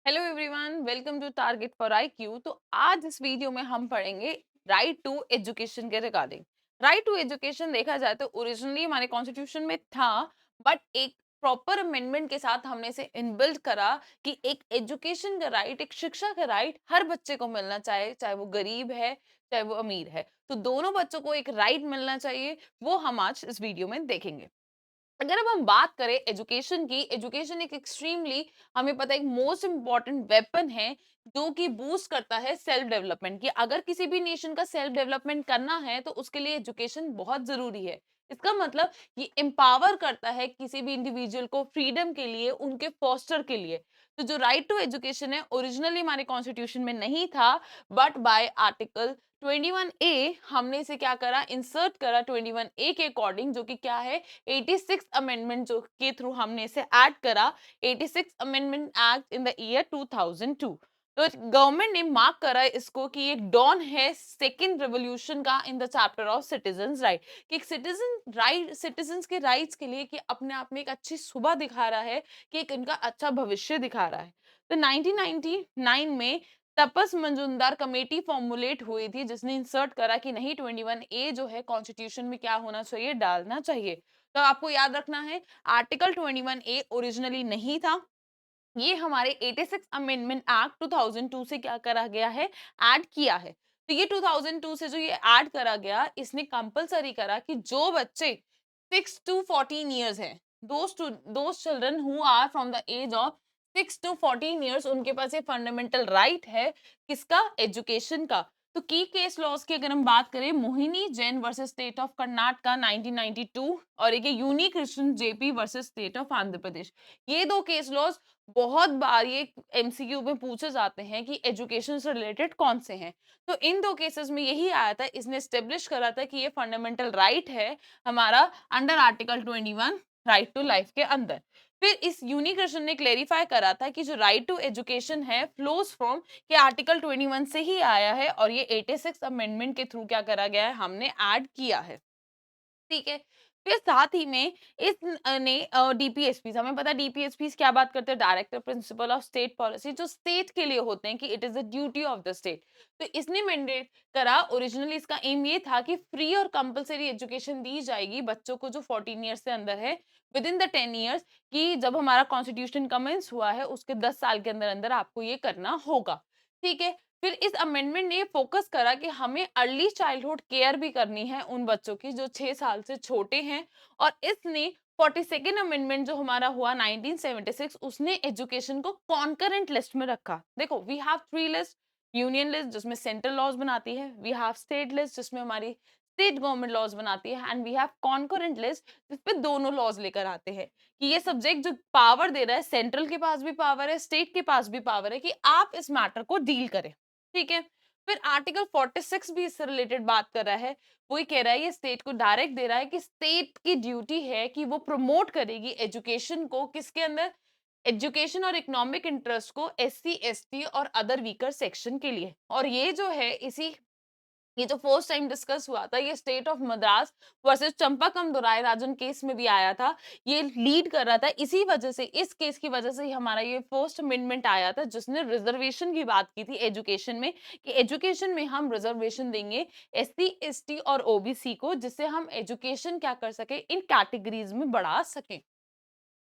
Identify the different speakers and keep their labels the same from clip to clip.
Speaker 1: Hello everyone, welcome to target for IQ. तो आज इस वीडियो में हम पढ़ेंगे राइट टू एजुकेशन के रिगार्डिंग। राइट टू एजुकेशन देखा जाए तो ओरिजिनली हमारे कॉन्स्टिट्यूशन में था, बट एक प्रॉपर अमेंडमेंट के साथ हमने इसे इनबिल्ट करा कि एक एजुकेशन का राइट, एक शिक्षा का राइट हर बच्चे को मिलना चाहिए, चाहे वो गरीब है चाहे वो अमीर है। तो दोनों बच्चों को एक राइट मिलना चाहिए, वो हम आज इस वीडियो में देखेंगे। अगर अब हम बात करें एजुकेशन की, एजुकेशन एक एक्सट्रीमली, हमें पता है, एक मोस्ट इम्पॉर्टेंट वेपन है जो कि बूस्ट करता है सेल्फ डेवलपमेंट की। अगर किसी भी नेशन का सेल्फ डेवलपमेंट करना है तो उसके लिए एजुकेशन बहुत जरूरी है। इसका मतलब ये एम्पावर करता है किसी भी इंडिविजुअल को फ्रीडम के लिए, उनके फोस्टर के लिए। तो जो राइट टू एजुकेशन है ओरिजिनली हमारे कॉन्स्टिट्यूशन में नहीं था, बट बाय आर्टिकल 21A हमने इसे क्या करा, इंसर्ट करा 21A के अकॉर्डिंग, जो कि क्या है, 86 अमेंडमेंट जो के थ्रू हमने इसे ऐड करा। 86 amendment act in the year 2002। तो गवर्नमेंट ने मार्क करा इसको कि एक डॉन है सेकेंड रेवोल्यूशन का in the chapter of citizens right, कि एक सिटीजन राइट, सिटीजंस के राइट्स के लिए, कि अपने आप में एक अच्छी सुबह दिखा रहा है, कि एक इनका अच्छा भविष्य दिखा रहा है। तो 1999 में तपस मंजुमदार कमेटी फॉर्मुलेट हुई थी, जिसने इंसर्ट करा कि नहीं, 21A जो है कॉन्स्टिट्यूशन में क्या होना चाहिए, डालना चाहिए। तो आपको याद रखना है, आर्टिकल 21A ओरिजिनली नहीं था, ये हमारे 86 अमेंडमेंट एक्ट 2002 से क्या करा गया है, ऐड किया है। तो ये 2002 से जो ये ऐड करा गया, इसने कंपलसरी करा कि जो बच्चे 6 टू 14 इयर्स हैं, those children who are from the age of 6 to 14 years, उनके पास ये फंडामेंटल राइट है, किसका, एजुकेशन का। तो की केस लॉस की अगर हम बात करें, Mohini Jain versus state of Karnataka 1992, और एक Unnikrishnan JP versus state of Andhra Pradesh. ये दो केस लॉस बहुत बार ये एमसीक्यू में पूछे जाते हैं कि एजुकेशन से रिलेटेड कौन से हैं। तो इन दो केसेस में यही आया था, इसने एस्टेब्लिश करा था कि ये फंडामेंटल राइट है हमारा, under article 21 right to life के अंदर। फिर इस यूनिकृष्ण ने क्लेरिफाई करा था कि जो राइट टू एजुकेशन है फ्लोज फ्रॉम के आर्टिकल 21 से ही आया है, और ये 86 अमेंडमेंट के थ्रू क्या करा गया है, हमने ऐड किया है। ठीक है। फिर साथ ही में इस ने डीपीएसपी, हमें पता है डीपीएसपी क्या बात करते हैं, director principle of state policy, जो स्टेट के लिए होते हैं कि it is the duty of the state. तो इसने मैंडेट करा, ओरिजिनली इसका एम ये था कि फ्री और कंपलसरी एजुकेशन दी जाएगी बच्चों को जो 14 ईयर्स से अंदर है, विद इन द 10 ईयर्स, कि जब हमारा कॉन्स्टिट्यूशन कमेंस हुआ है उसके 10 साल के अंदर अंदर आपको ये करना होगा। ठीक है। फिर इस अमेंडमेंट ने फोकस करा कि हमें अर्ली चाइल्डहुड केयर भी करनी है उन बच्चों की जो 6 साल से छोटे हैं, और इसने 42nd अमेंडमेंट जो हमारा हुआ 1976, उसने एजुकेशन को कॉन्करेंट लिस्ट में रखा। देखो, we have three list, union list जिसमें सेंट्रल लॉज बनाती है, वी हैव स्टेट लिस्ट जिसमें हमारी स्टेट गवर्नमेंट लॉज बनाती है, and we have concurrent list जिसपे दोनों लॉज लेकर आते हैं, कि ये सब्जेक्ट जो पावर दे रहा है, सेंट्रल के पास भी पावर है, स्टेट के पास भी पावर है, कि आप इस मैटर को डील करें। ठीक है। फिर आर्टिकल 46 भी इससे रिलेटेड बात कर रहा है। वो ये कह रहा है, ये स्टेट को डायरेक्ट दे रहा है कि स्टेट की ड्यूटी है कि वो प्रमोट करेगी एजुकेशन को, किसके अंदर, एजुकेशन और इकोनॉमिक इंटरेस्ट को एससी एसटी और अदर वीकर सेक्शन के लिए। और ये जो है, इसी ये जो फर्स्ट टाइम डिस्कस हुआ था, ये state of Madras versus Champakam Dorairajan case में भी आया था। ये लीड कर रहा था, इसी वजह से, इस केस की वजह से ही हमारा ये फर्स्ट अमेंडमेंट आया था, जिसने रिजर्वेशन की बात की थी एजुकेशन में, कि एजुकेशन में हम रिजर्वेशन देंगे एससी एसटी और ओबीसी को, जिससे हम एजुकेशन क्या कर सके, इन कैटेगरीज में बढ़ा सकें।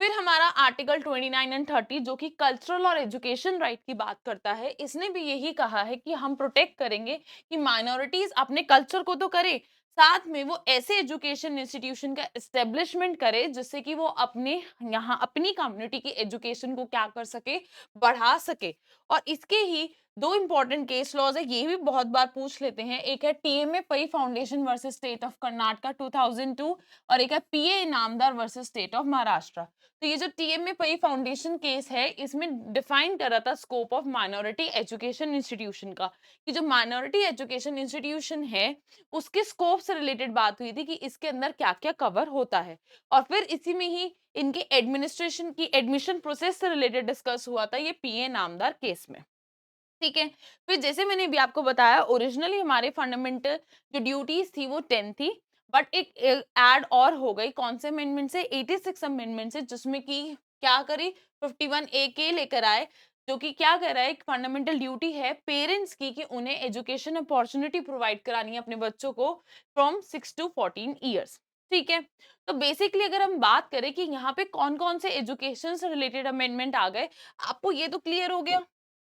Speaker 1: फिर हमारा आर्टिकल 29 एंड 30 जो कि कल्चरल और एजुकेशन राइट की बात करता है, इसने भी यही कहा है कि हम प्रोटेक्ट करेंगे कि माइनॉरिटीज अपने कल्चर को तो करे, साथ में वो ऐसे एजुकेशन इंस्टीट्यूशन का एस्टेब्लिशमेंट करे जिससे कि वो अपने यहाँ अपनी कम्युनिटी की एजुकेशन को क्या कर सके, बढ़ा सके। और इसके ही दो इंपॉर्टेंट केस लॉज है, ये भी बहुत बार पूछ लेते हैं। एक है TMA Pai foundation versus state of Karnataka 2002, और एक है PA Inamdar versus state of Maharashtra. तो ये जो टीएमए पई फाउंडेशन केस है, इसमें डिफाइन करा था scope of minority education institution का, कि जो माइनॉरिटी एजुकेशन इंस्टीट्यूशन है उसके स्कोप से रिलेटेड बात हुई थी, कि इसके अंदर क्या क्या कवर होता है। और फिर इसी में ही इनके एडमिनिस्ट्रेशन की एडमिशन प्रोसेस से रिलेटेड डिस्कस हुआ था, ये पीए नामदार केस में। ठीक है। फिर जैसे मैंने भी आपको बताया, ओरिजिनली हमारे फंडामेंटल जो ड्यूटीज थी वो 10 थी, बट एक ऐड और हो गई, कौन से अमेंडमेंट से, 86 अमेंडमेंट से, जिसमें कि क्या करी, 51A के लेकर आए, जो कि क्या कर रहा है, एक फंडामेंटल ड्यूटी है पेरेंट्स की कि उन्हें एजुकेशन अपॉर्चुनिटी प्रोवाइड करानी है अपने बच्चों को फ्रॉम 6 टू 14 ईयर्स। ठीक है, तो बेसिकली अगर हम बात करें कि यहाँ पे कौन कौन से एजुकेशन से रिलेटेड अमेंडमेंट आ गए, आपको ये तो क्लियर हो गया।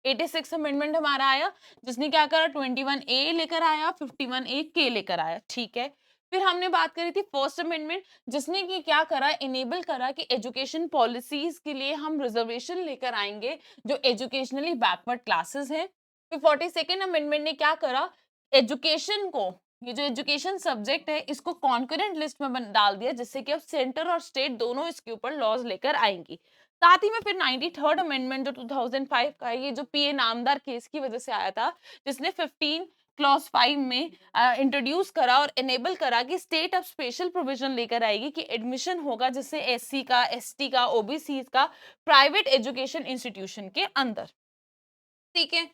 Speaker 1: 86 अमेंडमेंट हमारा आया, जिसने क्या करा, 21A लेकर आया, 51A लेकर आया। ठीक है, फिर हमने बात करी थी फर्स्ट अमेंडमेंट, जिसने कि क्या करा, इनेबल करा कि एजुकेशन पॉलिसीज के लिए हम रिजर्वेशन लेकर आएंगे जो एजुकेशनली बैकवर्ड क्लासेस हैं। फिर 42nd अमेंडमेंट ने क्या करा, एजुकेशन को, ये जो एजुकेशन सब्जेक्ट है इसको कॉन्करेंट लिस्ट में डाल दिया, जिससे कि अब सेंटर और स्टेट दोनों इसके ऊपर लॉज लेकर आएंगी। साथ ही में फिर 93rd अमेंडमेंट जो 2005 का है, ये जो पीए नामदार केस की वजह से आया था, जिसने 15 क्लॉज 5 में इंट्रोड्यूस करा और एनेबल करा कि स्टेट अब स्पेशल प्रोविजन लेकर आएगी कि एडमिशन होगा जिससे एससी का, एसटी का, ओबीसी का प्राइवेट एजुकेशन इंस्टीट्यूशन के अंदर। ठीक है,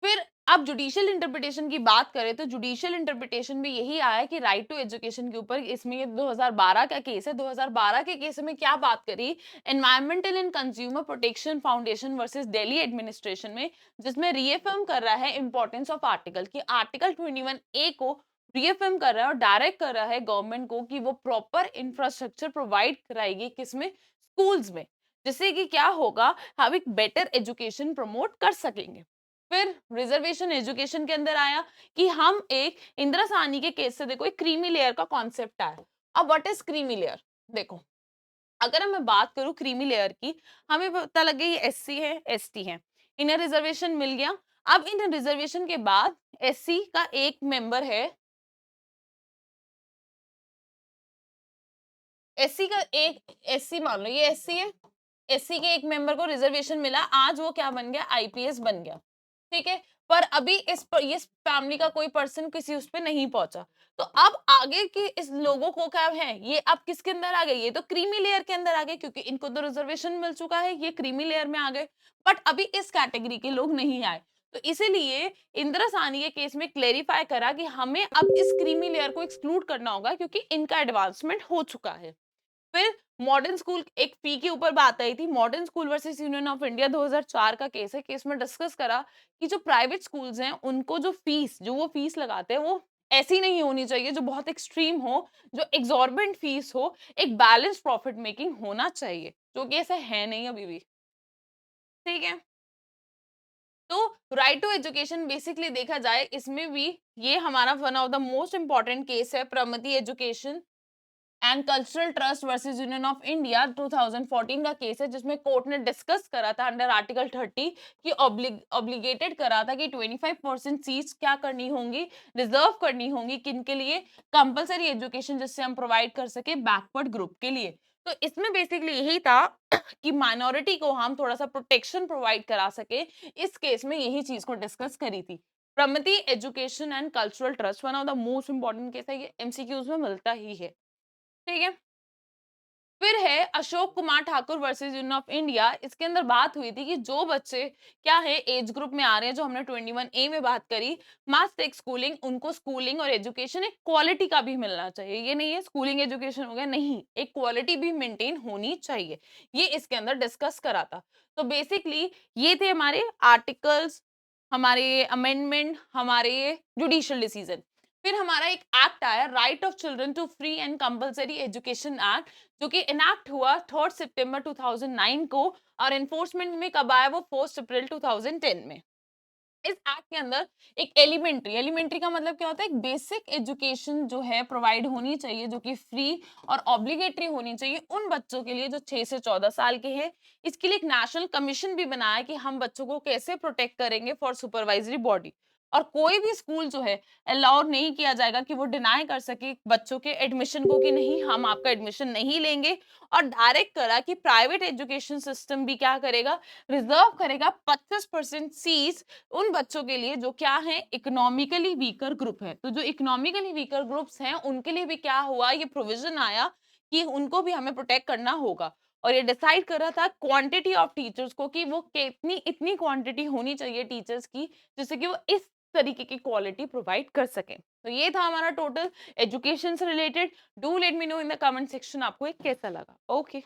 Speaker 1: फिर अब जुडिशियल इंटरप्रिटेशन की बात करें तो जुडिशियल इंटरप्रिटेशन में यही आया कि राइट टू एजुकेशन के ऊपर, इसमें ये 2012 का केस है। 2012 के केस में क्या बात करी, environmental and consumer protection foundation versus Delhi administration में, जिसमें रीअफर्म कर रहा है इंपॉर्टेंस ऑफ आर्टिकल, कि आर्टिकल 21A को रीअफर्म कर रहा है और डायरेक्ट कर रहा है गवर्नमेंट को कि वो प्रॉपर इंफ्रास्ट्रक्चर प्रोवाइड कराएगी, किसमें, स्कूल्स में, जिससे कि क्या होगा, हम एक बेटर एजुकेशन प्रमोट कर सकेंगे। फिर रिजर्वेशन एजुकेशन के अंदर आया कि हम एक इंदिरा साहनी के केस से, देखो, एक क्रीमी लेयर का कॉन्सेप्ट आया। अब व्हाट इज क्रीमी लेयर, देखो, अगर मैं बात करूं क्रीमी लेयर की, हमें पता लग गया ये एससी है, एसटी है, इन्हें रिजर्वेशन मिल गया। अब इन रिजर्वेशन के बाद एससी का एक मेंबर है, एससी का एक, एससी मान लो ये एससी है, एससी के एक मेंबर को रिजर्वेशन मिला, आज वो क्या बन गया, आईपीएस बन गया। ठीक है, पर अभी इस फैमिली का कोई पर्सन किसी उस पे नहीं पहुंचा, तो अब आगे के इस लोगों को क्या है, ये अब किसके अंदर आ गए, ये तो क्रीमी लेयर के अंदर आ गए, क्योंकि इनको तो रिजर्वेशन मिल चुका है, ये क्रीमी लेयर में आ गए। बट अभी इस कैटेगरी के लोग नहीं आए, तो इसीलिए इंदिरा साहनी के केस में क्लेरिफाई करा कि हमें अब इस क्रीमी लेयर को एक्सक्लूड करना होगा, क्योंकि इनका एडवांसमेंट हो चुका है। फिर मॉडर्न स्कूल, एक फी के ऊपर बात आई थी, modern school versus union of India 2004 का केस है। केस में डिस्कस करा कि जो प्राइवेट स्कूल्स हैं उनको जो फीस, जो वो फीस लगाते हैं, वो ऐसी नहीं होनी चाहिए जो बहुत एक्सट्रीम हो, जो एग्जॉर्बिटेंट फीस हो, एक बैलेंस प्रॉफिट मेकिंग होना चाहिए, जो कि ऐसा है नहीं अभी भी। ठीक है, तो राइट टू एजुकेशन बेसिकली देखा जाए, इसमें भी ये हमारा one of the most important case है, Pragati education and cultural trust versus union of India 2014 का केस है, जिसमें कोर्ट ने डिस्कस करा था अंडर आर्टिकल 30 कि ऑब्लिगेटेड करा था कि 25% सीट्स क्या करनी होंगी, रिजर्व करनी होंगी, किन के लिए, कंपलसरी एजुकेशन जिससे हम प्रोवाइड कर सके बैकवर्ड ग्रुप के लिए। तो इसमें बेसिकली यही था कि माइनॉरिटी को हम थोड़ा सा प्रोटेक्शन प्रोवाइड करा सके, इस केस में यही चीज को डिस्कस करी थी। Pragati education and cultural trust one of the most important case है, ये एमसीक्यूज में मिलता ही है। ठीक है, फिर है Ashok Kumar Thakur versus union of India. इसके अंदर बात हुई थी कि जो बच्चे क्या है एज ग्रुप में आ रहे हैं, जो हमने 21A में बात करी, मस्ट टेक स्कूलिंग, उनको स्कूलिंग और एजुकेशन एक क्वालिटी का भी मिलना चाहिए। ये नहीं है स्कूलिंग एजुकेशन हो गया, नहीं, एक क्वालिटी भी मेंटेन होनी चाहिए, ये इसके अंदर डिस्कस करा था। तो बेसिकली ये थे हमारे आर्टिकल्स, हमारे अमेंडमेंट, हमारे जुडिशियल डिसीजन। फिर हमारा एक एक्ट आया, right of children to free and compulsory education act, जो कि इनैक्ट हुआ 3 सितंबर 2009 को, और एनफोर्समेंट में कब आया, वो 1 अप्रैल 2010 में। इस एक्ट के अंदर एक एलिमेंट्री, एलिमेंट्री का मतलब क्या होता है, एक बेसिक एजुकेशन जो है प्रोवाइड होनी चाहिए, जो कि फ्री और ऑब्लिगेटरी होनी चाहिए उन बच्चों के लिए जो 6 से 14 साल के हैं। इसके लिए एक नेशनल कमीशन भी बनाया कि हम बच्चों को कैसे प्रोटेक्ट करेंगे फॉर सुपरवाइजरी बॉडी, और कोई भी स्कूल जो है अलाउ नहीं किया जाएगा कि वो डिनाई कर सके बच्चों के एडमिशन को कि नहीं, हम आपका एडमिशन नहीं लेंगे। और डायरेक्ट करा कि प्राइवेट एजुकेशन सिस्टम भी क्या करेगा, रिजर्व करेगा 25% सीट्स उन बच्चों के लिए जो क्या है, इकोनॉमिकली वीकर ग्रुप है। तो जो इकोनॉमिकली वीकर ग्रुप्स हैं उनके लिए भी क्या हुआ, ये प्रोविजन आया कि उनको भी हमें प्रोटेक्ट करना होगा। और ये डिसाइड कर रहा था क्वांटिटी ऑफ टीचर्स को, कि वो कितनी, इतनी क्वांटिटी होनी चाहिए टीचर्स की, जिससे कि वो इस तरीके की क्वालिटी प्रोवाइड कर सकें। तो ये था हमारा टोटल एजुकेशन से related. Do let me know in the comment section आपको ये कैसा लगा। ओके।